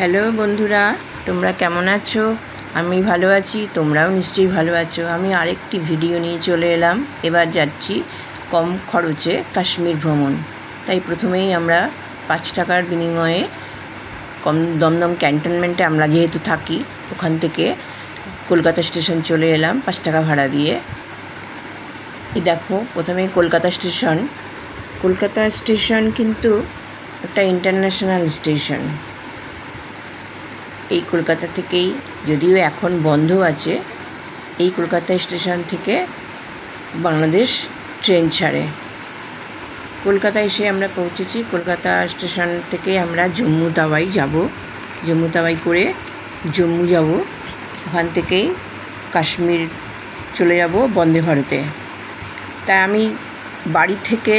Hello বন্ধুরা, তোমরা কেমন আছো? আমি ভালো আছি, তোমরাও নিশ্চয়ই ভালো আছো। আমি আরেকটি ভিডিও নিয়ে চলে এলাম। এবার যাচ্ছি কম খরচে কাশ্মীর ভ্রমণ। তাই প্রথমেই আমরা 5 টাকার বিনিময়ে দমদম ক্যান্টনমেন্টে আমরা যেহেতু থাকি, ওখান থেকে কলকাতা স্টেশন চলে এলাম 5 টাকা ভাড়া দিয়ে। এই দেখো, প্রথমেই কলকাতা স্টেশন কিন্তু একটা ইন্টারন্যাশনাল স্টেশন। এই কলকাতা থেকেই, যদিও এখন বন্ধ আছে, এই কলকাতা স্টেশন থেকে বাংলাদেশ ট্রেন ছাড়ে। কলকাতায় এসে আমরা পৌঁছেছি। কলকাতা স্টেশন থেকে আমরা জম্মু তাওয়াই যাব। জম্মু তাওয়াই করে জম্মু যাব, ওখান থেকেই কাশ্মীর চলে যাব বন্দে ভারতে। তাই আমি বাড়ি থেকে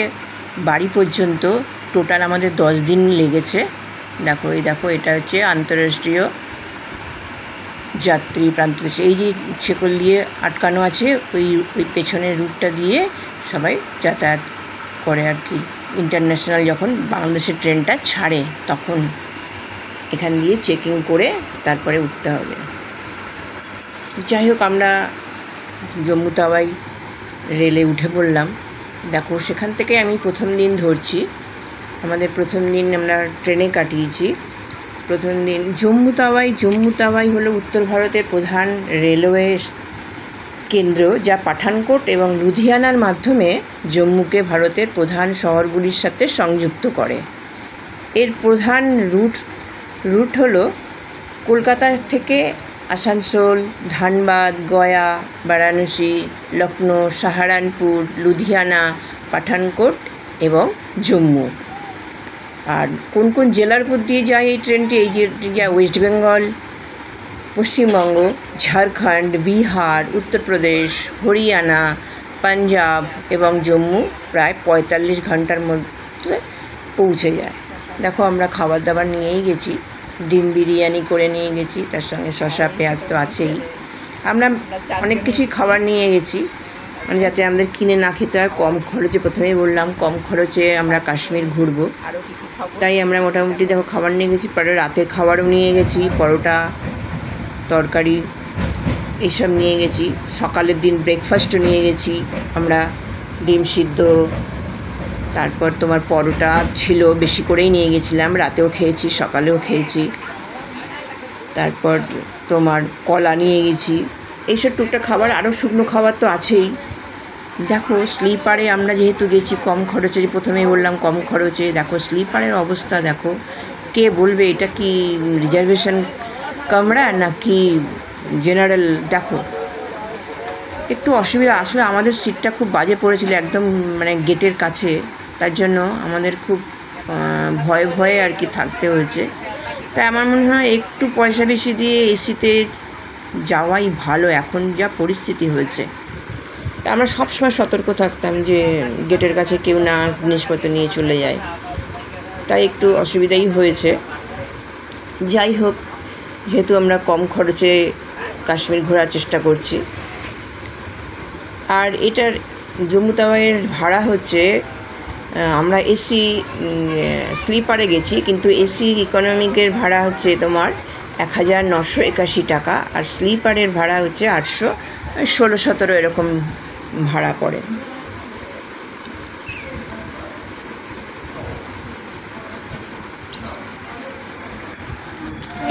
বাড়ি পর্যন্ত টোটাল আমাদের 10 দিন লেগেছে। দেখো, এটা হচ্ছে আন্তঃরাষ্ট্রীয় যাত্রী প্রান্তদেশ। এই যে ছেকল দিয়ে আটকানো আছে, ওই পেছনের রুটটা দিয়ে সবাই যাতায়াত করে আর কি। ইন্টারন্যাশনাল যখন বাংলাদেশের ট্রেনটা ছাড়ে তখন এখান দিয়ে চেকিং করে তারপরে উঠতে হবে। যাই হোক, আমরা জম্মু তাওয়াই রেলে উঠে পড়লাম। দেখো, সেখান থেকে আমি প্রথম দিন ধরছি। আমাদের প্রথম দিন আমরা ট্রেনে কাটিয়েছি। প্রথম দিন জম্মু তাওয়াই হলো উত্তর ভারতের প্রধান রেলওয়ে কেন্দ্র, যা পাঠানকোট এবং লুধিয়ানার মাধ্যমে জম্মুকে ভারতের প্রধান শহরগুলির সাথে সংযুক্ত করে। এর প্রধান রুট হলো কলকাতা থেকে আসানসোল, ধানবাদ, গয়া, বারাণসী, লখনৌ, সাহারানপুর, লুধিয়ানা, পাঠানকোট এবং জম্মু। আর কোন কোন জেলার উপর দিয়ে যায় এই ট্রেনটি? এই যে যায় ওয়েস্ট বেঙ্গল, পশ্চিমবঙ্গ, ঝাড়খণ্ড, বিহার, উত্তরপ্রদেশ, হরিয়ানা, পাঞ্জাব এবং জম্মু প্রায় 45 ঘন্টার মধ্যে পৌঁছে যায়। দেখো, আমরা খাবার দাবার নিয়েই গেছি। ডিম বিরিয়ানি করে নিয়ে গেছি, তার সঙ্গে শসা পেঁয়াজ তো আছেই। আমরা অনেক কিছুই খাবার নিয়ে গেছি, মানে যাতে আমাদের কিনে না খেতে হয়। কম খরচে, প্রথমেই বললাম কম খরচে আমরা কাশ্মীর ঘুরবো, তাই আমরা মোটামুটি দেখো খাবার নিয়ে গেছি। পরে রাতের খাবারও নিয়ে গেছি, পরোটা, তরকারি এইসব নিয়ে গেছি। সকালের দিন ব্রেকফাস্টও নিয়ে গেছি আমরা, ডিম সিদ্ধ, তারপর তোমার পরোটা ছিল, বেশি করেই নিয়ে গেছিলাম। রাতেও খেয়েছি, সকালেও খেয়েছি। তারপর তোমার কলা নিয়ে গেছি। এইসব টুকটাক খাবার, আরও শুকনো খাবার তো আছেই। দেখো, স্লিপারে আমরা যেহেতু গেছি কম খরচে, প্রথমেই বললাম কম খরচে। দেখো স্লিপারের অবস্থা দেখো, কে বলবে এটা কি রিজার্ভেশন কামরা নাকি জেনারেল। দেখো, একটু অসুবিধা। আসলে আমাদের সিটটা খুব বাজে পড়েছিল, একদম মানে গেটের কাছে। তার জন্য আমাদের খুব ভয়ে আর কি থাকতে হয়েছে। তাই আমার মনে হয় একটু পয়সা বেশি দিয়ে এসিতে যাওয়াই ভালো, এখন যা পরিস্থিতি হয়েছে। আমরা সবসময় সতর্ক থাকতাম যে গেটের কাছে কেউ না জিনিসপত্র নিয়ে চলে যায়, তাই একটু অসুবিধাই হয়েছে। যাই হোক, যেহেতু আমরা কম খরচে কাশ্মীর ঘোরার চেষ্টা করছি। আর এটার জম্মু তাওয়াইয়ের ভাড়া হচ্ছে, আমরা এসি স্লিপারে গেছি, কিন্তু এসি ইকোনমিকের ভাড়া হচ্ছে তোমার 1981 টাকা, আর স্লিপারের ভাড়া হচ্ছে 816-17 এরকম ভাড়া পড়ে।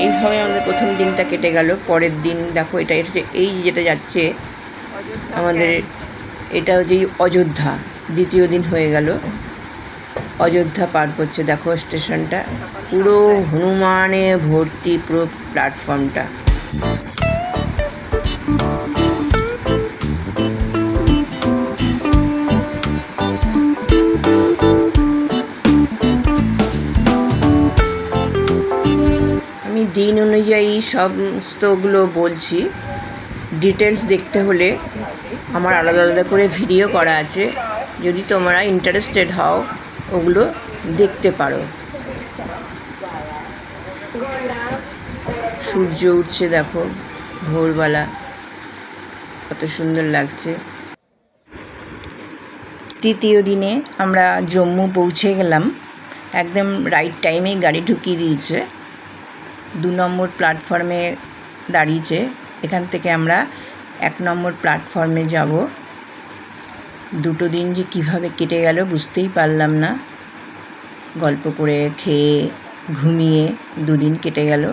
এইভাবে আমাদের প্রথম দিনটা কেটে গেল। পরের দিন দেখো, এটা হচ্ছে এই যেটা যাচ্ছে আমাদের, এটা হচ্ছে অযোধ্যা। দ্বিতীয় দিন হয়ে গেল, অযোধ্যা পার করছে। দেখো স্টেশনটা পুরো হনুমানে ভর্তি, পুরো প্ল্যাটফর্মটা। আমি দিন অনুযায়ী সমস্তগুলো বলছি। ডিটেলস দেখতে হলে আমার আলাদা আলাদা করে ভিডিও করা আছে, যদি তোমরা ইন্টারেস্টেড হও ওগুলো দেখতে পারো। সূর্য উঠছে দেখো, ভোরবেলা কত সুন্দর লাগছে। তৃতীয় দিনে আমরা জম্মু পৌঁছে গেলাম, একদম রাইট টাইমেই গাড়ি ঢুকিয়ে দিয়েছে। 2 নম্বর প্ল্যাটফর্মে দাঁড়িয়েছে। এখান থেকে আমরা 1 নম্বর প্ল্যাটফর্মে যাব। দুটো দিন যে কীভাবে কেটে গেল বুঝতেই পারলাম না। গল্প করে, খেয়ে, ঘুমিয়ে 2 দিন কেটে গেল।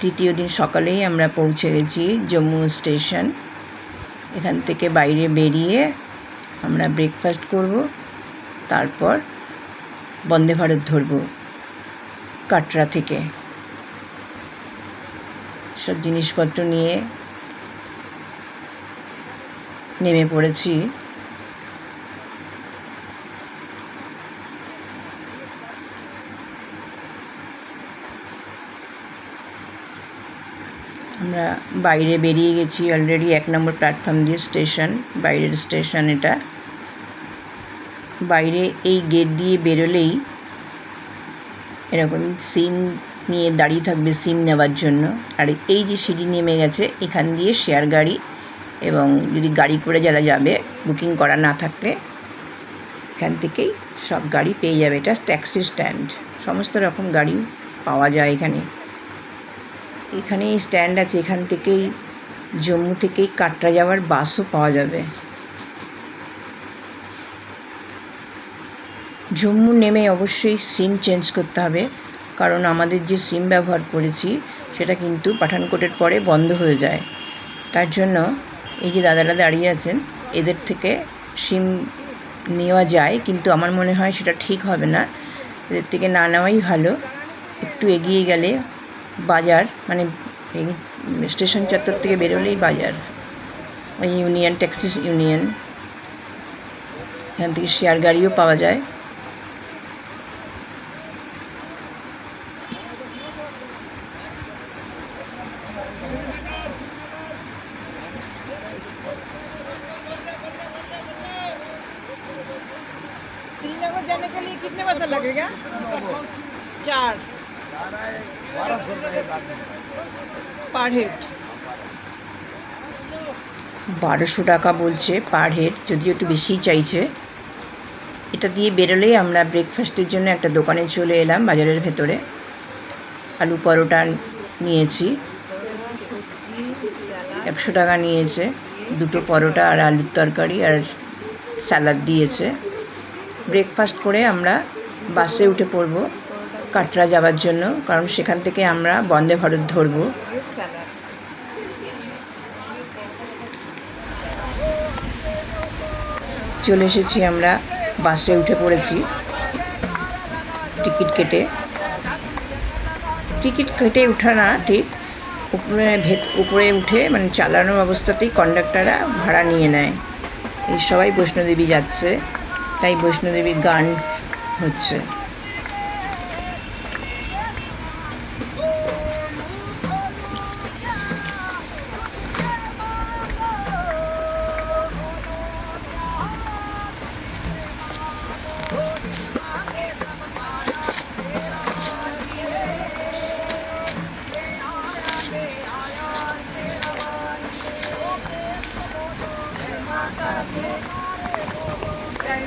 তৃতীয় দিন সকালেই আমরা পৌঁছে গেছি জম্মু স্টেশন। এখান থেকে বাইরে বেরিয়ে আমরা ব্রেকফাস্ট করব, তারপর বন্দে ভারত ধরব কাটরা থেকে। সব জিনিসপত্র নিয়ে নেমে পড়েছি। আমরা বাইরে বেরিয়ে গেছি অলরেডি। 1 নম্বর প্ল্যাটফর্ম দিয়ে স্টেশন, বাইরের স্টেশন এটা। বাইরে এই গেট দিয়ে বেরোলেই এরকম সিম নিয়ে দাঁড়িয়ে থাকবে সিম নেওয়ার জন্য। আর এই যে সিঁড়ি নেমে গেছে, এখান দিয়ে শেয়ার গাড়ি, এবং যদি গাড়ি করে যারা যাবে বুকিং করা না থাকলে এখান থেকেই সব গাড়ি পেয়ে যাবে। এটা ট্যাক্সি স্ট্যান্ড, সমস্ত রকম গাড়ি পাওয়া যায় এখানে। এখানেই স্ট্যান্ড আছে, এখান থেকেই জম্মু থেকেই কাটরা যাওয়ার বাসও পাওয়া যাবে। জম্মু নেমে অবশ্যই সিম চেঞ্জ করতে হবে, কারণ আমাদের যে সিম ব্যবহার করেছি সেটা কিন্তু পাঠানকোটের পরে বন্ধ হয়ে যায়। তার জন্য এই যে দাদারা দাঁড়িয়ে আছেন, এদের থেকে সিম নেওয়া যায়, কিন্তু আমার মনে হয় সেটা ঠিক হবে না। এদের থেকে না নেওয়াই ভালো। একটু এগিয়ে গেলে বাজার, মানে এই স্টেশন চত্বর থেকে বেরোলেই বাজার, ওই ইউনিয়ন, ট্যাক্সি ইউনিয়ন। এখান থেকে শেয়ার গাড়িও পাওয়া যায়। श्रीनगर जाने के लिए कितने पैसा लगेगा? 4 पर हेड। 1200 টাকা বলছে পার হেড, যদিও একটু বেশিই চাইছে। এটা দিয়ে বেরোলেই আমরা ব্রেকফাস্টের জন্য একটা দোকানে চলে এলাম বাজারের ভেতরে। আলু পরোটা নিয়েছি, 100 টাকা নিয়েছে। 2টো পরোটা আর আলুর তরকারি আর স্যালাড দিয়েছে। ব্রেকফাস্ট করে আমরা বাসে উঠে পড়ব কাটরা যাওয়ার জন্য, কারণ সেখান থেকে আমরা বন্দে ভারত ধরব। চলে এসেছি, আমরা বাসে উঠে পড়েছি টিকিট কেটে ওঠা না, ঠিক উপরে উঠে মানে চালানোর অবস্থাতেই কন্ডাক্টররা ভাড়া নিয়ে নেয়। এই সবাই বৈষ্ণোদেবী যাচ্ছে, তাই বৈষ্ণোদেবীর গান হচ্ছে।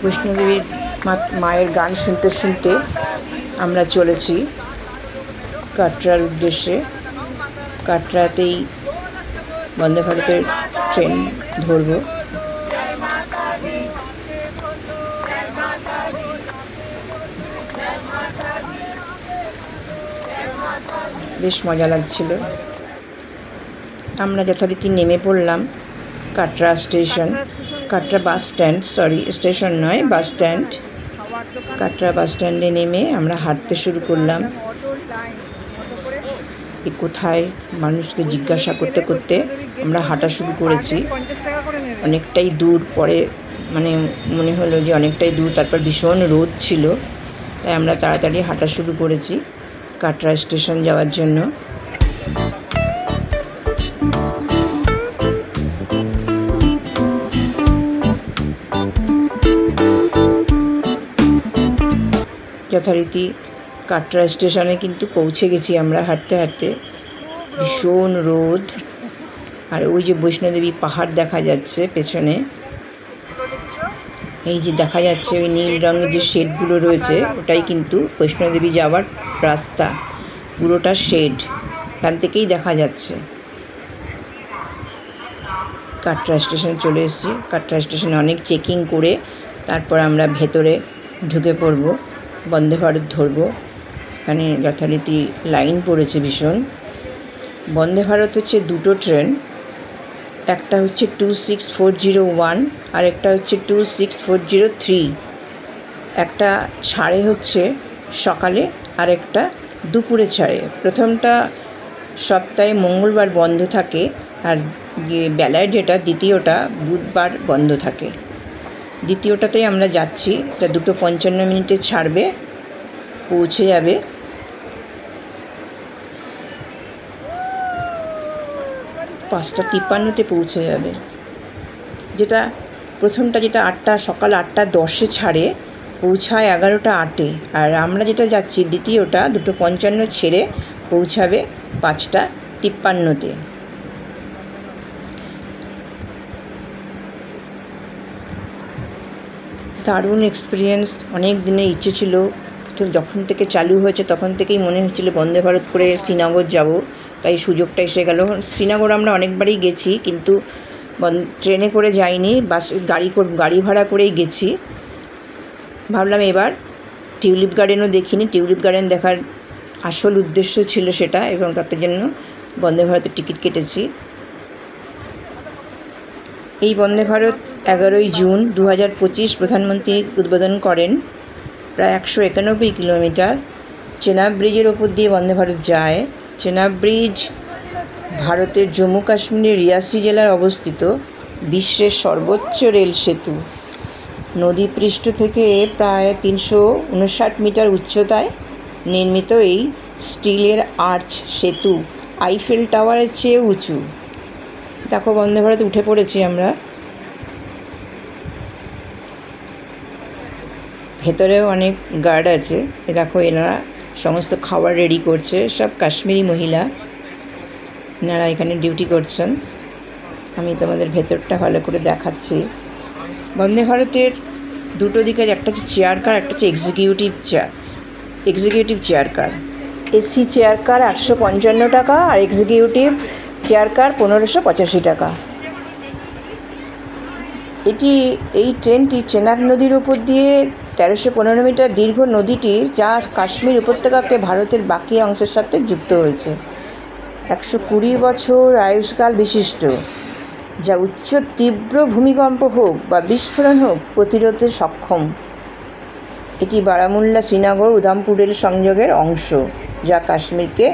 বৈষ্ণোদেবীর মায়ের গান শুনতে শুনতে আমরা চলেছি কাটরার উদ্দেশ্যে। কাটরাতেই বন্দে ভারতের ট্রেন ধরব। বেশ মজা লাগছিল। আমরা যথারীতি নেমে পড়লাম Katra station, Katra bus stand, sorry station নয়, বাস স্ট্যান্ড। কাটরা বাস স্ট্যান্ডে নেমে আমরা হাঁটতে শুরু করলাম। কোথায় মানুষকে জিজ্ঞাসা করতে করতে আমরা হাঁটা শুরু করেছি। অনেকটাই দূর, পরে মানে মনে হলো যে অনেকটাই দূর, তারপর ভীষণ রোদ ছিল, তাই আমরা তাড়াতাড়ি হাঁটা শুরু করেছি কাটরা স্টেশন যাওয়ার জন্য। যথারীতি কাটরা স্টেশনে কিন্তু পৌঁছে গেছি আমরা হাঁটতে হাঁটতে। ভীষণ রোদ, আর ওই যে বৈষ্ণোদেবী পাহাড় দেখা যাচ্ছে পেছনে। এই যে দেখা যাচ্ছে ওই নীল রঙের যে শেডগুলো রয়েছে, ওটাই কিন্তু বৈষ্ণোদেবী যাওয়ার রাস্তা, পুরোটা শেড। এখান থেকেই দেখা যাচ্ছে। কাটরা স্টেশনে চলে এসেছি। কাটরা স্টেশনে অনেক চেকিং করে তারপর আমরা ভেতরে ঢুকে পড়ব, বন্দে ভারত ধরব। এখানে যথারীতি লাইন পড়েছে ভীষণ। বন্দে ভারত হচ্ছে দুটো ট্রেন, একটা হচ্ছে 26401 আর একটা হচ্ছে 26403। একটা ছাড়ে হচ্ছে সকালে আর একটা দুপুরে ছাড়ে। প্রথমটা সপ্তাহে মঙ্গলবার বন্ধ থাকে, আর বেলায় যেটা দ্বিতীয়টা বুধবার বন্ধ থাকে। দ্বিতীয়টাতেই আমরা যাচ্ছি। এটা 2:55 ছাড়বে, পৌঁছে যাবে 5:53 পৌঁছে যাবে। যেটা প্রথমটা যেটা সকাল 8:10 ছাড়ে, পৌঁছায় 11:08। আর আমরা যেটা যাচ্ছি দ্বিতীয়টা 2:55 ছেড়ে পৌঁছাবে 5:53। দারুণ এক্সপিরিয়েন্স। অনেক দিনের ইচ্ছে ছিল, তো যখন থেকে চালু হয়েছে তখন থেকেই মনে হচ্ছিল বন্দে ভারত করে শ্রীনগর যাব, তাই সুযোগটা এসে গেল। শ্রীনগর আমরা অনেকবারই গেছি, কিন্তু ট্রেনে করে যাইনি, গাড়ি ভাড়া করেই গেছি। ভাবলাম এবার টিউলিপ গার্ডেনও দেখিনি। টিউলিপ গার্ডেন দেখার আসল উদ্দেশ্য ছিল সেটা, এবং তার জন্য বন্দে ভারতের টিকিট কেটেছি। এই বন্দে ভারত 11ই জুন 2025 প্রধানমন্ত্রী উদ্বোধন করেন। প্রায় 191 কিলোমিটার চেনাব ব্রিজের ওপর দিয়ে বন্দে ভারত যায়। চেনাব ব্রিজ ভারতের জম্মু কাশ্মীরের রিয়াসি জেলায় অবস্থিত বিশ্বের সর্বোচ্চ রেল সেতু। নদীপৃষ্ঠ থেকে প্রায় 359 মিটার উচ্চতায় নির্মিত এই স্টিলের আর্চ সেতু আইফেল টাওয়ারের চেয়ে উঁচু। দেখো, বন্দে ভারত উঠে পড়েছি আমরা। ভেতরেও অনেক গার্ড আছে। দেখো, এনারা সমস্ত খাবার রেডি করছে, সব কাশ্মীরি মহিলা। এনারা এখানে ডিউটি করছেন। আমি তোমাদের ভেতরটা ভালো করে দেখাচ্ছি। বন্দে ভারতের দুটো দিকে, একটা হচ্ছে চেয়ার কার, একটা হচ্ছে executive chair car. AC chair car 855 টাকা আর এক্সিকিউটিভ চেয়ার কার 1585 টাকা। এই ট্রেনটি চেনাব নদীর উপর দিয়ে 1315 মিটার দীর্ঘ নদীটি, যা কাশ্মীর উপত্যকাকে ভারতের বাকি অংশের সাথে যুক্ত হয়েছে। 120 বছর আয়ুষ্কাল বিশিষ্ট, যা উচ্চ তীব্র ভূমিকম্প হোক বা বিস্ফোরণ হোক প্রতিরোধে সক্ষম। এটি বারামুল্লা, শ্রীনগর, উধামপুরের সংযোগের অংশ, যা কাশ্মীরকে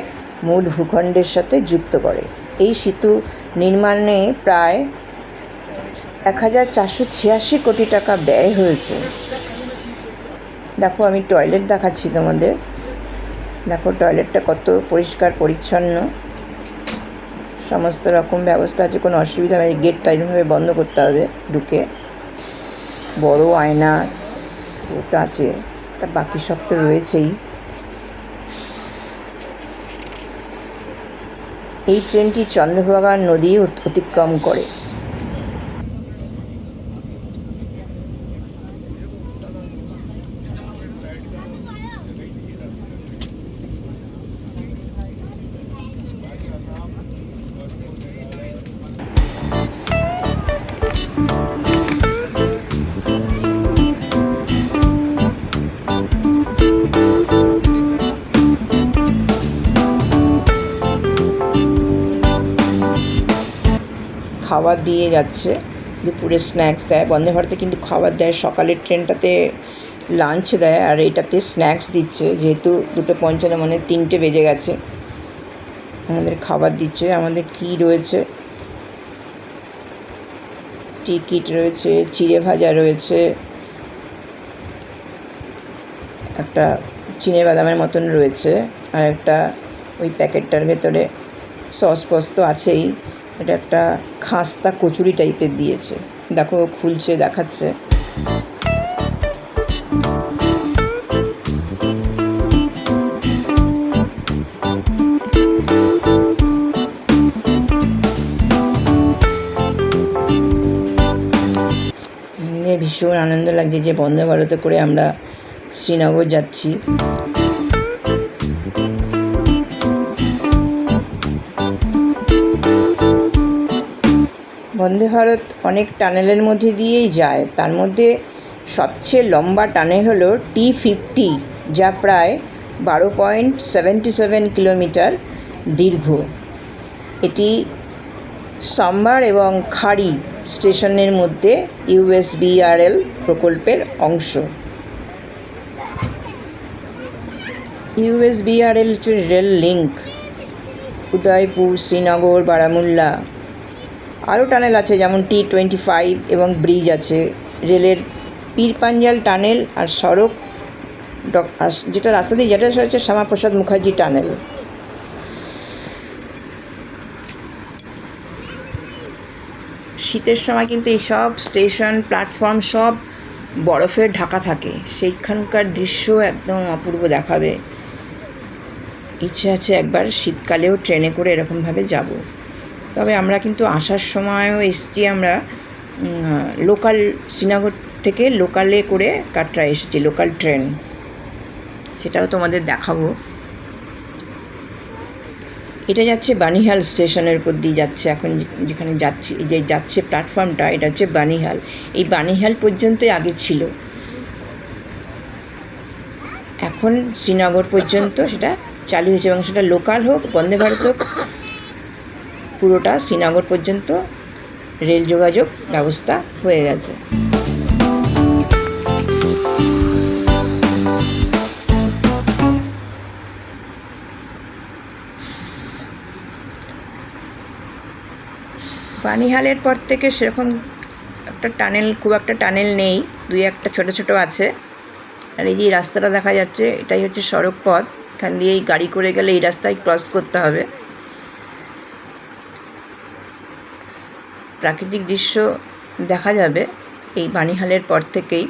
মূল ভূখণ্ডের সাথে যুক্ত করে। এই সেতু নির্মাণে প্রায় 1486 কোটি টাকা ব্যয় হয়েছে। দেখো, আমি টয়লেট দেখাচ্ছি তোমাদের। দেখো টয়লেটটা কত পরিষ্কার পরিচ্ছন্ন, সমস্ত রকম ব্যবস্থা আছে, কোনো অসুবিধা নেই। গেটটা এইভাবে বন্ধ করতে হবে ঢুকে। বড় আয়না তো আছে, তা বাকি সব তো রয়েছেই। এই ট্রেনটি চন্দ্রভাগা নদী অতিক্রম করে। খাবার দিয়ে যাচ্ছে, দুপুরে স্ন্যাক্স দেয়। বন্দে ভারতে কিন্তু খাবার দেয়, সকালের ট্রেনটাতে লাঞ্চ দেয়, আর এটাতে স্ন্যাক্স দিচ্ছে। যেহেতু 2:55 মানে 3টে বেজে গেছে, আমাদের খাবার দিচ্ছে। আমাদের কি রয়েছে, টিকিট রয়েছে, চিড়ে ভাজা রয়েছে, একটা চিনে বাদামের মতন রয়েছে, আর একটা ওই প্যাকেটটার ভেতরে সস ফস তো আছেই। এটা একটা খাস্তা কচুরি টাইপের দিয়েছে। দেখো, খুলছে, দেখাচ্ছে। ভীষণ আনন্দ লাগছে যে বন্দে ভারতে করে আমরা শ্রীনগর যাচ্ছি। বন্দে ভারত অনেক টানেলের মধ্যে দিয়েই যায়, তার মধ্যে সবচেয়ে লম্বা টানেল হলো T50, যা প্রায় 12.77 কিলোমিটার দীর্ঘ। এটি সাম্বার এবং খাড়ি স্টেশনের মধ্যে USBRL প্রকল্পের অংশ। USBRL হচ্ছে রেল লিঙ্ক উদয়পুর, শ্রীনগর, বারামুল্লা। আরও টানেল আছে যেমন T25 এবং ব্রিজ আছে। রেলের পীরপাঞ্জাল টানেল আর সড়ক যেটা রাস্তা দিয়ে যেটা হচ্ছে শ্যামাপ্রসাদ মুখার্জি টানেল। শীতের সময় কিন্তু এই সব স্টেশন প্ল্যাটফর্ম সব বরফের ঢাকা থাকে, সেইখানকার দৃশ্য একদম অপূর্ব দেখাবে। ইচ্ছে আছে একবার শীতকালেও ট্রেনে করে এরকমভাবে যাব। তবে আমরা কিন্তু আসার সময়ও এসেছি, আমরা লোকাল শ্রীনগর থেকে লোকালে করে কাটরা এসেছি, লোকাল ট্রেন, সেটাও তোমাদের দেখাবো। এটা যাচ্ছে বানিহাল স্টেশনের উপর দিয়ে যাচ্ছে। এখন যেখানে যাচ্ছি, যে যাচ্ছে প্ল্যাটফর্মটা, এটা হচ্ছে বানিহাল। এই বানিহাল পর্যন্তই আগে ছিল, এখন শ্রীনগর পর্যন্ত সেটা চালু হয়েছে এবং সেটা লোকাল হোক বন্দে ভারত হোক, পুরোটা শ্রীনগর পর্যন্ত রেল যোগাযোগ ব্যবস্থা হয়ে গেছে। বানিহালের পর থেকে সেরকম খুব একটা টানেল নেই, দুই একটা ছোট ছোট আছে। আর এই যে রাস্তাটা দেখা যাচ্ছে, এটাই হচ্ছে সড়ক পথ, এখান দিয়েই গাড়ি করে গেলে এই রাস্তায় ক্রস করতে হবে। প্রাকৃতিক দৃশ্য দেখা যাবে এই বানিহালের পর থেকেই।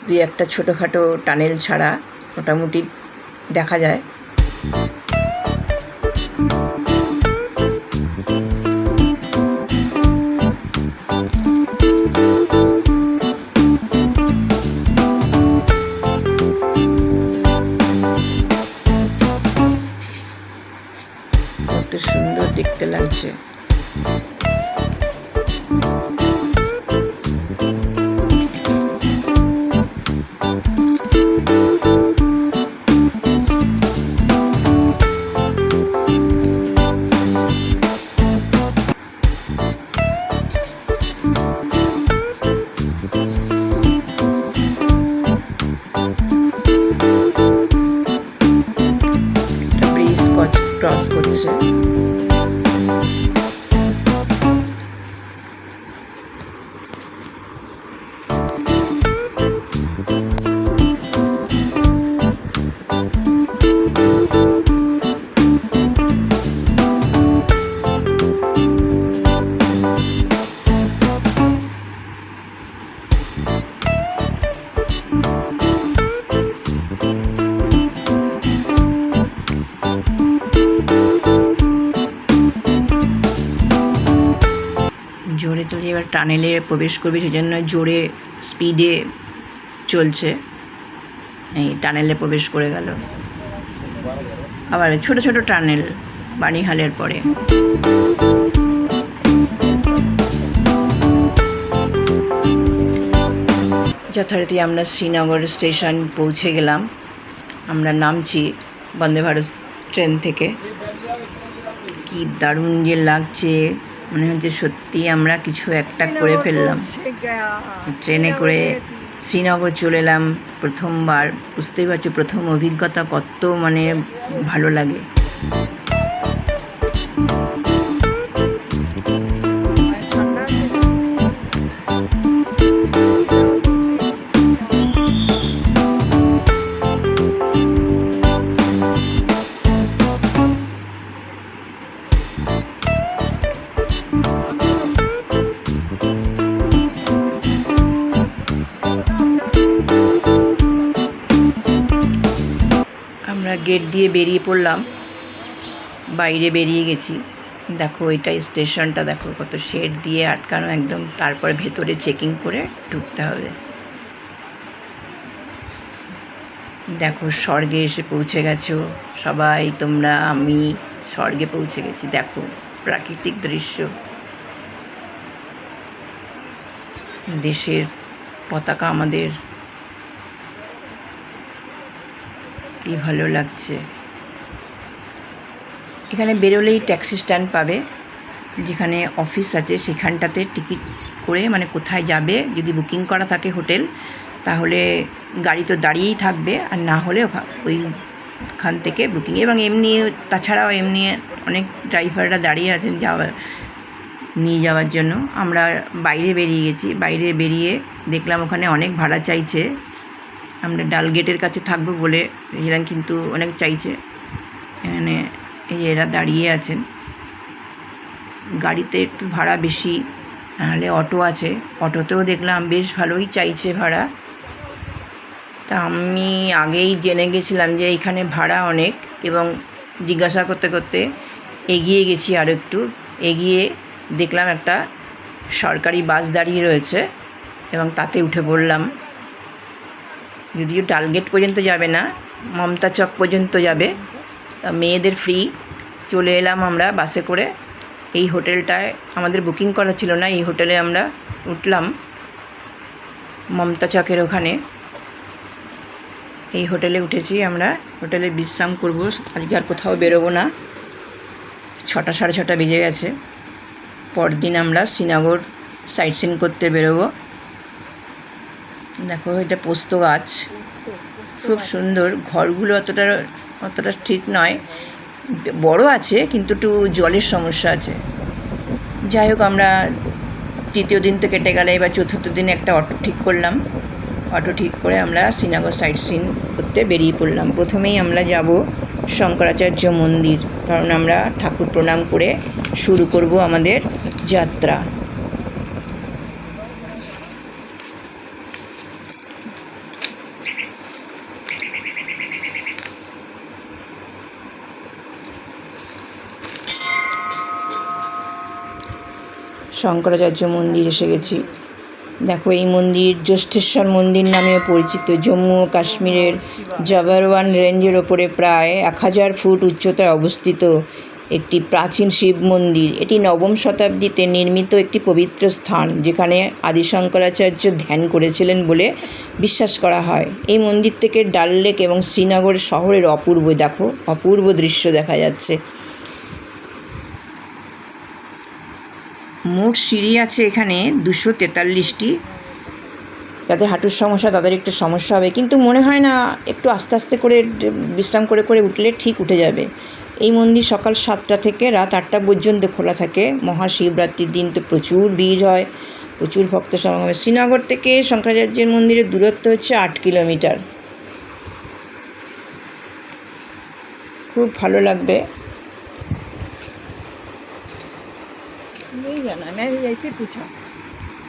দুই একটা ছোটোখাটো টানেল ছাড়া মোটামুটি দেখা যায়। কত সুন্দর দেখতে লাগছে। ক্রস করছে। জোরে চলে এবার টানেলে প্রবেশ করবে, সেই জন্য জোরে স্পিডে চলছে। এই টানেলে প্রবেশ করে গেল। আবার ছোট ছোট টানেল বানিহালের পরে। যথারীতি আমরা শ্রীনগর স্টেশন পৌঁছে গেলাম। আমরা নামছি বন্দে ভারত ট্রেন থেকে। কি দারুণ যে লাগছে, মনে হচ্ছে সত্যি আমরা কিছু একটা করে ফেললাম। ট্রেনে করে শ্রীনগর চলে এলাম প্রথমবার। বুঝতেই পারছো প্রথম অভিজ্ঞতা কত ভালো লাগে। আমরা গেট দিয়ে বেরিয়ে পড়লাম, বাইরে বেরিয়ে গেছি। দেখো এটাই স্টেশনটা, দেখো কত শেড দিয়ে আটকানো একদম। তারপর ভেতরে চেকিং করে ঢুকতে হবে। দেখো স্বর্গে এসে পৌঁছে গেছো সবাই তোমরা। আমি স্বর্গে পৌঁছে গেছি। দেখো প্রাকৃতিক দৃশ্য। দেশের পতাকা আমাদের, কি ভালো লাগছে। এখানে বেরোলেই ট্যাক্সি স্ট্যান্ড পাবে, যেখানে অফিস আছে সেখানটাতে টিকিট করে, মানে কোথায় যাবে যদি বুকিং করা থাকে হোটেল, তাহলে গাড়ি তো দাঁড়িয়েই থাকবে, আর না হলে ওইখান থেকে বুকিং। এবং এমনি তাছাড়াও এমনি অনেক ড্রাইভাররা দাঁড়িয়ে আছেন নিয়ে যাওয়ার জন্য। আমরা বাইরে বেরিয়ে গেছি, বাইরে বেরিয়ে দেখলাম ওখানে অনেক ভাড়া চাইছে। আমরা ডাল গেটের কাছে থাকবো বলে ভেবেছিলাম, কিন্তু অনেক চাইছে। এখানে এই এরা দাঁড়িয়ে আছেন। গাড়িতে একটু ভাড়া বেশি, নাহলে অটো আছে, অটোতেও দেখলাম বেশ ভালোই চাইছে ভাড়া। তা আমি আগেই জেনে গেছিলাম যে এইখানে ভাড়া অনেক, এবং জিজ্ঞাসা করতে করতে এগিয়ে গেছি। আর একটু এগিয়ে দেখলাম একটা সরকারি বাস দাঁড়িয়ে রয়েছে, এবং তাতে উঠে পড়লাম। যদিও ডালগেট পর্যন্ত যাবে না, মমতা চক পর্যন্ত যাবে। তা মেয়েদের ফ্রি। চলে এলাম আমরা বাসে করে। এই হোটেলটায় আমাদের বুকিং করা ছিল না, এই হোটেলে আমরা উঠলাম মমতা চকের ওখানে। এই হোটেলে উঠেছি আমরা, হোটেলে বিশ্রাম করব। আজকে আর কোথাও বেরোবো না, 6টা সাড়ে 6টা বেজে গেছে। পরদিন আমরা শ্রীনগর সাইট সিন করতে বেরোবো। দেখো এটা পোস্ত গাছ, খুব সুন্দর। ঘরগুলো অতটা ঠিক নয়, বড় আছে কিন্তু একটু জলের সমস্যা আছে। যাই হোক, আমরা তৃতীয় দিন তো কেটে গেলে, এবার চতুর্থ দিনে একটা অটো ঠিক করলাম। অটো ঠিক করে আমরা শ্রীনগর সাইট সিন করতে বেরিয়ে পড়লাম। প্রথমেই আমরা যাব শঙ্করাচার্য মন্দির, কারণ আমরা ঠাকুর প্রণাম করে শুরু করব আমাদের যাত্রা। শঙ্করাচার্য মন্দির এসে গেছি। দেখো, এই মন্দির জ্যেষ্ঠেশ্বর মন্দির নামেও পরিচিত। জম্মু ও কাশ্মীরের জাবারওয়ান রেঞ্জের ওপরে প্রায় 1000 ফুট উচ্চতায় অবস্থিত একটি প্রাচীন শিব মন্দির। এটি নবম শতাব্দীতে নির্মিত একটি পবিত্র স্থান, যেখানে আদি শঙ্করাচার্য ধ্যান করেছিলেন বলে বিশ্বাস করা হয়। এই মন্দির থেকে ডাল লেক এবং শ্রীনগর শহরের অপূর্ব দৃশ্য দেখা যাচ্ছে। মোট সিঁড়ি আছে এখানে 243টি। যাদের হাঁটুর সমস্যা তাদের একটু সমস্যা হবে, কিন্তু মনে হয় না, একটু আস্তে আস্তে করে বিশ্রাম করে করে উঠলে ঠিক উঠে যাবে। এই মন্দির সকাল 7টা থেকে রাত 8টা পর্যন্ত খোলা থাকে। মহাশিবরাত্রির দিন তো প্রচুর ভিড় হয়, প্রচুর ভক্ত সমাগম হয়। শ্রীনগর থেকে শঙ্করাচার্যের মন্দিরের দূরত্ব হচ্ছে 8 কিলোমিটার। খুব ভালো লাগবে।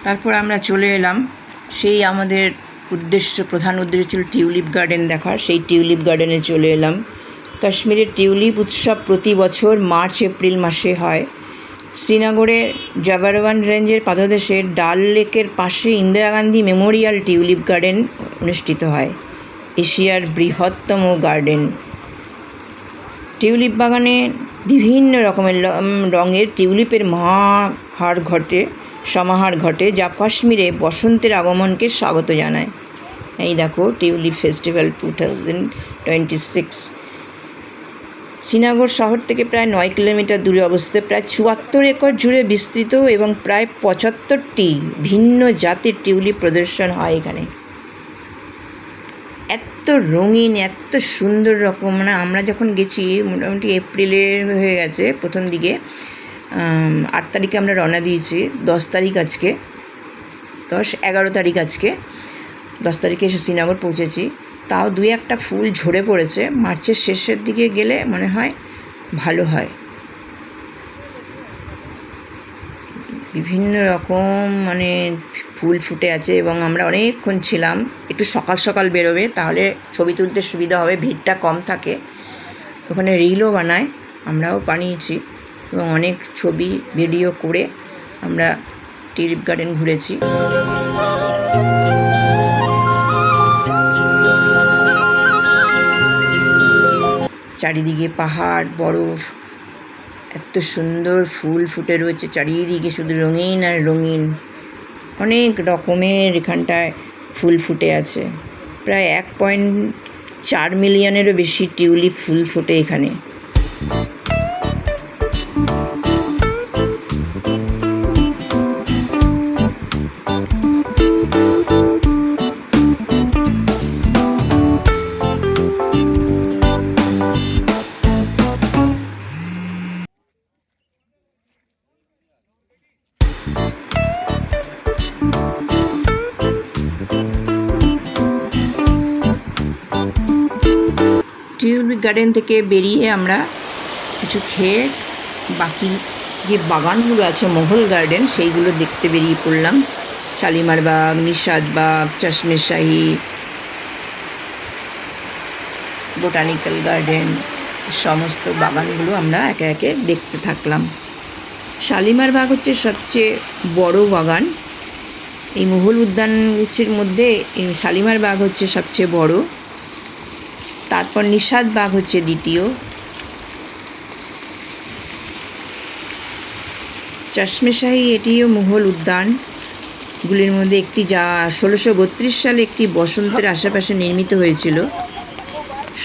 তারপর আমরা চলে এলাম, সেই আমাদের প্রধান উদ্দেশ্য ছিল টিউলিপ গার্ডেন দেখার। সেই টিউলিপ গার্ডেনে চলে এলাম। কাশ্মীরের টিউলিপ উৎসব প্রতি বছর মার্চ এপ্রিল মাসে হয়। শ্রীনগরে জাবারওয়ান রেঞ্জের পাদদেশে ডাল লেকের পাশে Indira Gandhi Memorial tulip garden অনুষ্ঠিত হয়, এশিয়ার বৃহত্তম গার্ডেন। টিউলিপ বাগানে বিভিন্ন রকমের রঙের টিউলিপের সমাহার ঘটে, যা কাশ্মীরে বসন্তের আগমনকে স্বাগত জানায়। এই দেখো, টিউলিপ ফেস্টিভ্যাল 2026। শ্রীনগর শহর থেকে প্রায় 9 কিলোমিটার দূরে অবস্থিত, প্রায় 74 একর জুড়ে বিস্তৃত, এবং প্রায় 75টি ভিন্ন জাতের টিউলিপ প্রদর্শন হয় এখানে। এত রঙিন, এত সুন্দর রকম, মানে আমরা যখন গেছি মোটামুটি এপ্রিলের হয়ে গেছে প্রথম দিকে। 8 তারিখে আমরা রওনা দিয়েছি, 10 তারিখ আজকে, 11 তারিখ আজকে। 10 তারিখে এসে শ্রীনগর পৌঁছেছি। তাও 2-1টা ফুল ঝরে পড়েছে। মার্চের শেষের দিকে গেলে মনে হয় ভালো হয়। বিভিন্ন রকম মানে ফুল ফুটে আছে, এবং আমরা অনেকক্ষণ ছিলাম। একটু সকাল সকাল বেরোবে, তাহলে ছবি তুলতে সুবিধা হবে, ভিড়টা কম থাকে। ওখানে রিলও বানায়, আমরাও বানিয়েছি, এবং অনেক ছবি ভিডিও করে আমরা টিউলিপ গার্ডেন ঘুরেছি। চারিদিকে পাহাড়, বরফ, এত সুন্দর ফুল ফুটে রয়েছে চারিদিকে, শুধু রঙিন আর রঙিন। অনেক রকমের এখানটায় ফুল ফুটে আছে। প্রায় 1.4 মিলিয়নেরও বেশি টিউলিপ ফুল ফোটে এখানে। টিউলিপ গার্ডেন থেকে বেরিয়ে আমরা কিছু খেয়ে বাকি যে বাগানগুলো আছে মোঘল গার্ডেন সেইগুলো দেখতে বেরিয়ে পড়লাম। শালিমার বাগ, নিশাদ বাগ, চশমে শাহী, বোটানিক্যাল গার্ডেন, সমস্ত বাগানগুলো আমরা একে একে দেখতে থাকলাম। শালিমার বাগ হচ্ছে সবচেয়ে বড় বাগান। এই মোঘল উদ্যানের মধ্যে এই শালিমার বাগ হচ্ছে সবচেয়ে বড়। তারপর নিশাদ বাগ হচ্ছে দ্বিতীয়। চশমে শাহী এটিও মুঘল উদ্যানগুলির মধ্যে একটি, যা 1632 সালে একটি বসন্তের আশেপাশে নির্মিত হয়েছিল।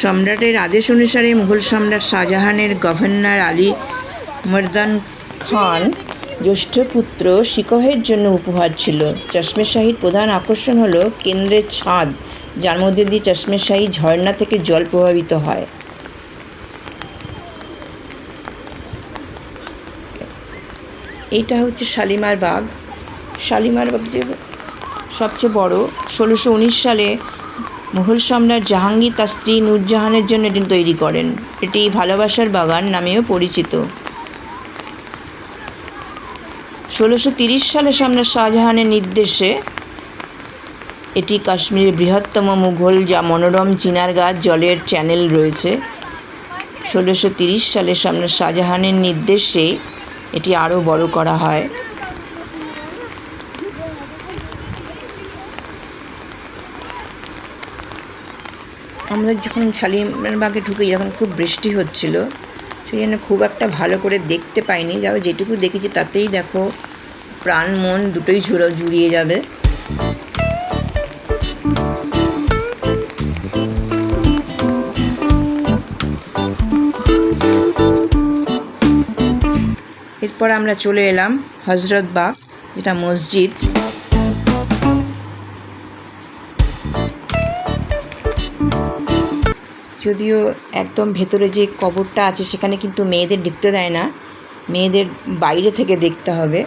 সম্রাটের আদেশ অনুসারে মুঘল সম্রাট শাহজাহানের গভর্নর আলী মর্দান খান জ্যেষ্ঠ পুত্র শিকহের জন্য উপহার ছিল। চশমে শাহীর প্রধান আকর্ষণ হলো কেন্দ্রের ছাদ, যার মধ্যে দিয়ে চশমে শাহী ঝর্ণা থেকে জল প্রবাহিত হয়। এইটা হচ্ছে শালিমার বাগ। শালিমার বাগ যে সবচেয়ে বড়, 1619 সালে মুঘল সম্রাট জাহাঙ্গীর তার স্ত্রী নূরজাহানের জন্য এটি তৈরি করেন। এটি ভালোবাসার বাগান নামেও পরিচিত। 1630 সালে সম্রাট শাহজাহানের নির্দেশে এটি কাশ্মীরের বৃহত্তম মুঘল যা মনোরম চিনার গাছ জলের চ্যানেল রয়েছে। 1630 সালে সম্রাট শাহজাহানের নির্দেশে এটি আরও বড় করা হয়। আমরা যখন শালিমার বাগে ঢুকে যখন খুব বৃষ্টি হচ্ছিল, সেই জন্য খুব একটা ভালো করে দেখতে পাইনি। যাবে যেটুকু দেখেছি তাতেই দেখো প্রাণ মন দুটোই জুড়িয়ে যাবে। এরপর আমরা চলে এলাম হজরত বাগ, এটা মসজিদ। যদিও একদম ভেতরে যে কবরটা আছে সেখানে কিন্তু মেয়েদের ঢুকতে দেয় না, মেয়েদের বাইরে থেকে দেখতে হবে।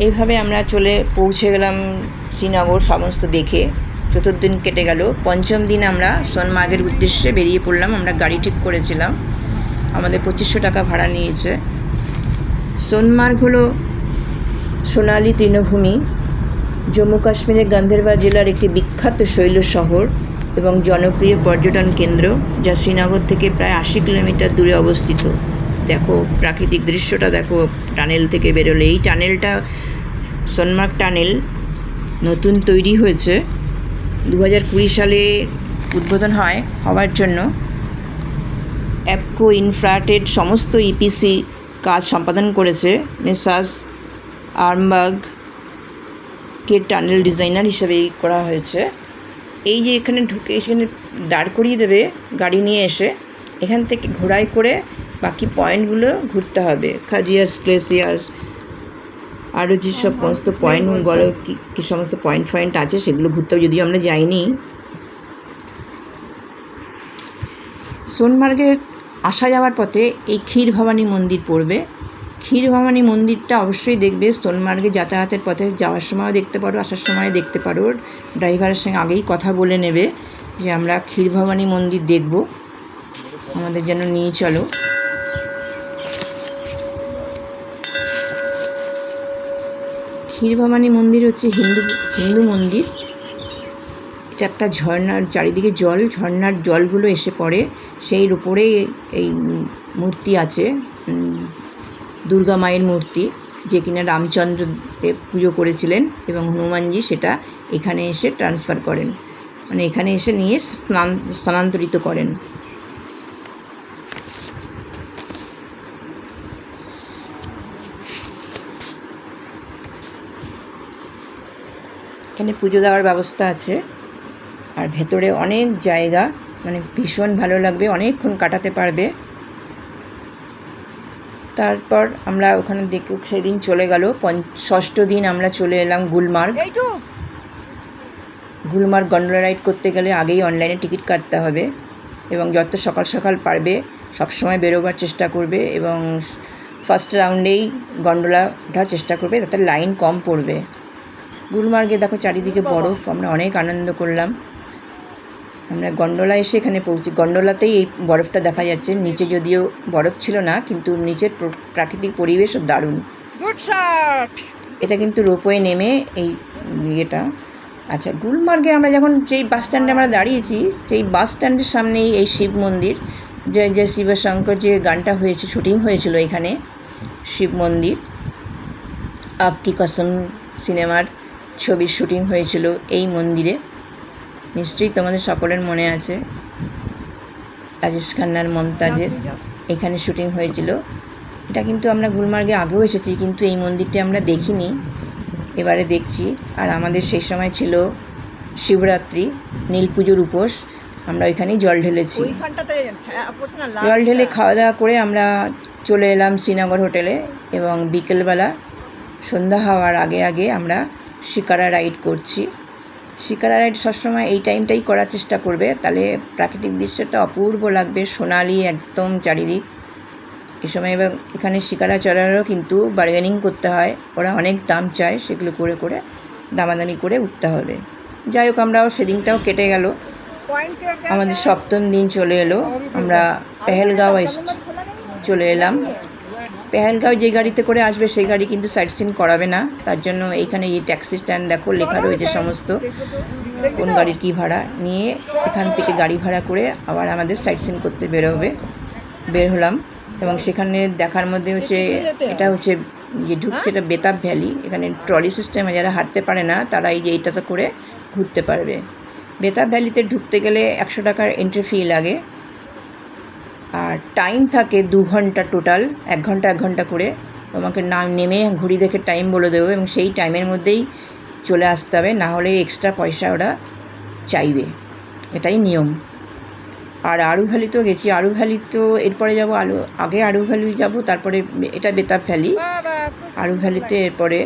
এইভাবে আমরা পৌঁছে গেলাম শ্রীনগর সমস্ত দেখে। চতুর্দিন কেটে গেল। পঞ্চম দিন আমরা সোনমার্গের উদ্দেশ্যে বেরিয়ে পড়লাম। আমরা গাড়ি ঠিক করেছিলাম, আমাদের 2500 টাকা ভাড়া নিয়েছে। সোনমার্গ হলো সোনালী তৃণভূমি, জম্মু কাশ্মীরের গান্ধেরবাল জেলার একটি বিখ্যাত শৈল শহর এবং জনপ্রিয় পর্যটন কেন্দ্র, যা শ্রীনগর থেকে প্রায় 80 কিলোমিটার দূরে অবস্থিত। দেখো প্রাকৃতিক দৃশ্যটা দেখো টানেল থেকে বেরোলে। এই টানেলটা সোনমার্গ টানেল নতুন তৈরি হয়েছে, 2020 সালে উদ্বোধন হওয়ার জন্য অ্যাপকো ইনফ্রাটেড সমস্ত ইপিসি কাজ সম্পাদন করেছে। মেসার্স আর্মবার্গকে টানেল ডিজাইনার হিসেবে করা হয়েছে। এই যে এখানে ঢুকে সেখানে দাঁড় করিয়ে দেবে গাড়ি নিয়ে এসে, এখান থেকে ঘোড়ায় করে বাকি পয়েন্টগুলো ঘুরতে হবে। খাজিয়াস গ্লেসিয়ার্স, আরও যেসব সমস্ত পয়েন্টগুলো কী সমস্ত পয়েন্ট আছে সেগুলো ঘুরতে হবে, যদিও আমরা যাইনি। সোনমার্গের আসা যাওয়ার পথে এই ক্ষীর ভবানী মন্দির পড়বে। ক্ষীর ভবানী মন্দিরটা অবশ্যই দেখবে। সোনমার্গে যাতায়াতের পথে যাওয়ার সময়ও দেখতে পারো, আসার সময় দেখতে পারো। ড্রাইভারের সঙ্গে আগেই কথা বলে নেবে যে আমরা ক্ষীর ভবানী মন্দির দেখব, আমাদের যেন নিয়ে চলো। ক্ষীর ভবানী মন্দির হচ্ছে হিন্দু মন্দির। এটা একটা ঝর্ণার চারিদিকে ঝর্ণার জলগুলো এসে পড়ে, সেই উপরে এই মূর্তি আছে, দুর্গা মায়ের মূর্তি, যে কিনা রামচন্দ্রদেব পুজো করেছিলেন এবং হনুমানজি সেটা এখানে এসে ট্রান্সফার করেন, মানে এখানে এসে নিয়ে স্থানান্তরিত করেন। এখানে পুজো দেওয়ার ব্যবস্থা আছে, আর ভেতরে অনেক জায়গা, মানে ভীষণ ভালো লাগবে, অনেকক্ষণ কাটাতে পারবে। তারপর আমরা ওখানে দেখে সেদিন চলে গেল। ষষ্ঠ দিন আমরা চলে এলাম গুলমার্গ। গুলমার্গ গন্ডোলা রাইড করতে গেলে আগেই অনলাইনে টিকিট কাটতে হবে, এবং যত সকাল সকাল পারবে সবসময় বেরোবার চেষ্টা করবে, এবং ফার্স্ট রাউন্ডেই গন্ডোলা ওঠার চেষ্টা করবে, তাতে লাইন কম পড়বে। গুলমার্গে দেখো চারিদিকে বরফ, আমরা অনেক আনন্দ করলাম। আমরা গন্ডোলা এসে এখানে পৌঁছি, গন্ডোলাতেই এই বরফটা দেখা যাচ্ছে। নিচে যদিও বরফ ছিল না, কিন্তু নিচের প্রাকৃতিক পরিবেশও দারুণ। Good shot. এটা কিন্তু রোপওয়ে নেমে এই ইয়েটা। আচ্ছা, গুলমার্গে আমরা যখন যেই বাস স্ট্যান্ডে আমরা দাঁড়িয়েছি, সেই বাস স্ট্যান্ডের সামনেই এই শিব মন্দির, যে শিবশঙ্কর যে গানটা হয়েছে, শুটিং হয়েছিল এখানে। শিব মন্দির, আপকি কসম সিনেমার ছবির শুটিং হয়েছিল এই মন্দিরে, নিশ্চয়ই তোমাদের সকলের মনে আছে। রাজেশ খান্নার মমতাজের এখানে শুটিং হয়েছিল। এটা কিন্তু আমরা গুলমার্গে আগেও এসেছি, কিন্তু এই মন্দিরটি আমরা দেখিনি, এবারে দেখছি। আর আমাদের সেই সময় ছিল শিবরাত্রি, নীল পুজোর উপোস, আমরা ওইখানেই জল ঢেলেছি। জল ঢেলে খাওয়া দাওয়া করে আমরা চলে এলাম শ্রীনগর হোটেলে, এবং বিকেলবেলা সন্ধ্যা হওয়ার আগে আগে আমরা শিকারা রাইড করছি। শিকারা রাইড সবসময় এই টাইমটাই করার চেষ্টা করবে, তাহলে প্রাকৃতিক দৃশ্যটা অপূর্ব লাগবে, সোনালি একদম চারিদিক। এই সময় এবার এখানে শিকারা চড়ারও কিন্তু বার্গেনিং করতে হয়, ওরা অনেক দাম চায়, সেগুলো করে করে দামাদামি করে উঠতে হবে। যাই হোক, আমরাও সেদিনটাও কেটে গেল। আমাদের সপ্তম দিন চলে এলো, আমরা পেহেলগাঁও চলে এলাম। পেহেলগাঁও যে গাড়িতে করে আসবে সেই গাড়ি কিন্তু সাইট সিন করাবে না, তার জন্য এইখানে এই ট্যাক্সি স্ট্যান্ড দেখো লেখা রয়েছে সমস্ত, কোন গাড়ির কী ভাড়া নিয়ে এখান থেকে গাড়ি ভাড়া করে আবার আমাদের সাইট সিন করতে বের হলাম। এবং সেখানে দেখার মধ্যে হচ্ছে, এটা হচ্ছে যে ঢুকছে, এটা বেতাব ভ্যালি। এখানে ট্রলি সিস্টেমে যারা হাঁটতে পারে না, তারা এই যে এইটাতে করে ঘুরতে পারবে। বেতাব ভ্যালিতে ঢুকতে গেলে 100 টাকার এন্ট্রি ফি লাগে, আর টাইম থাকে 2 ঘন্টা টোটাল, 1 ঘন্টা করে। তোমাকে নেমে ঘড়ি দেখে টাইম বলে দেবো, এবং সেই টাইমের মধ্যেই চলে আসতে হবে, না হলে এক্সট্রা পয়সা ওরা চাইবে, এটাই নিয়ম। আর আরু ভ্যালিতেও গেছি, আরু ভ্যালি তো এরপরে যাবো, আগে আরু ভ্যালি যাবো, তারপরে এটা বেতাব ভ্যালি। আরু ভ্যালিতে এরপরে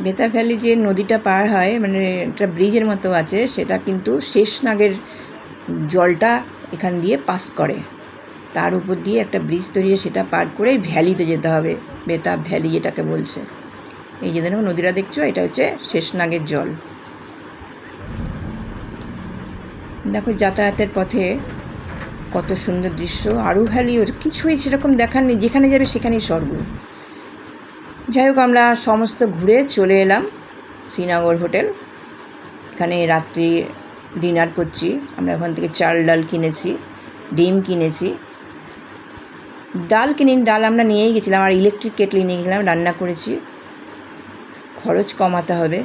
বেতাব ভ্যালি যে নদীটা পার হয়, মানে একটা ব্রিজের মতো আছে, সেটা কিন্তু শেষনাগের জলটা এখান দিয়ে পাস করে, তার উপর দিয়ে একটা ব্রিজ তৈরি, সেটা পার করে ভ্যালিতে যেতে হবে, বেতাব ভ্যালি যেটাকে বলছে। এই যে দেখো নদীটা দেখছো, এটা হচ্ছে শেষনাগের জল। দেখো যাতায়াতের পথে কত সুন্দর দৃশ্য। আরু ভ্যালি ওর কিছুই সেরকম দেখার নেই, যেখানে যাবে সেখানেই স্বর্গ। যাই হোক, আমরা সমস্ত ঘুরে চলে এলাম শ্রীনগর হোটেল। এখানে রাত্রি ডিনার করছি। আমরা ওখান থেকে চাল ডাল কিনেছি, ডিম কিনেছি। ডাল কিনিনি, ডাল আমরা নিয়েই গেছিলাম, আর ইলেকট্রিক কেটলি নিয়ে গেছিলাম, রান্না করেছি। খরচ কমাতে হবে,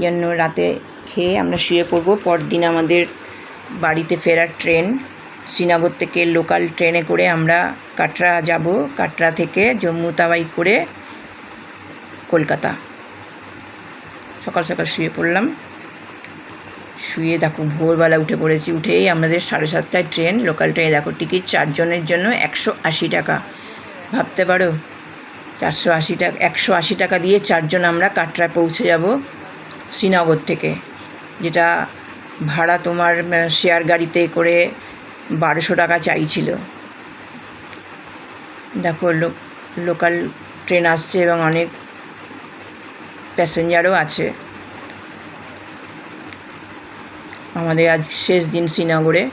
জন্য রাতে খেয়ে আমরা শুয়ে পড়বো। পরদিন আমাদের বাড়িতে ফেরার ট্রেন। শ্রীনগর থেকে লোকাল ট্রেনে করে আমরা কাটরা যাব, কাটরা থেকে জম্মু তাওয়াই করে কলকাতা। সকাল সকাল শুয়ে পড়লাম, শুয়ে দেখো ভোরবেলা উঠে পড়েছি। উঠেই আমাদের 7:30টায় ট্রেন, লোকাল ট্রেনে। দেখো টিকিট 4 জনের জন্য 180 টাকা, ভাবতে পারো 480 টাকা, 180 টাকা দিয়ে 4 জন আমরা কাটরায় পৌঁছে যাব শ্রীনগর থেকে, যেটা ভাড়া তোমার শেয়ার গাড়িতে করে 1200 টাকা চাইছিল। দেখো লোকাল ট্রেন আসছে এবং অনেক প্যাসেঞ্জারও আছে। আমাদের আজ শেষ দিন শ্রীনগরে,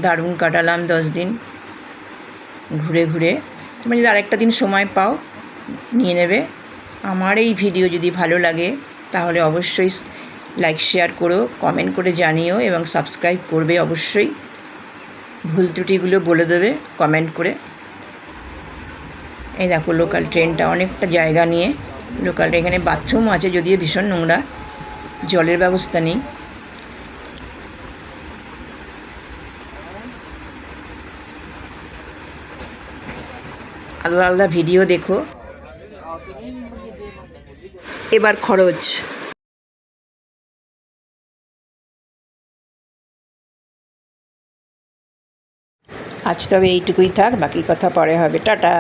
দারুণ কাটালাম 10 দিন ঘুরে ঘুরে। তোমরা যদি আরেকটা দিন সময় পাও নিয়ে নেবে। আমার এই ভিডিও যদি ভালো লাগে তাহলে অবশ্যই লাইক শেয়ার করো, কমেন্ট করে জানিও, এবং সাবস্ক্রাইব করবে অবশ্যই। ভুল ত্রুটিগুলো বলে দেবে কমেন্ট করে। এই দেখো লোকাল ট্রেনটা অনেকটা জায়গা নিয়ে। লোকাল এখানে বাথরুমও আছে, যদিও ভীষণ নোংরা, জলের ব্যবস্থা নেই। আলাদা আলাদা ভিডিও দেখো। এবার খরচ। আজ তবে এইটুকুই থাক, বাকি কথা পরে হবে। টাটা।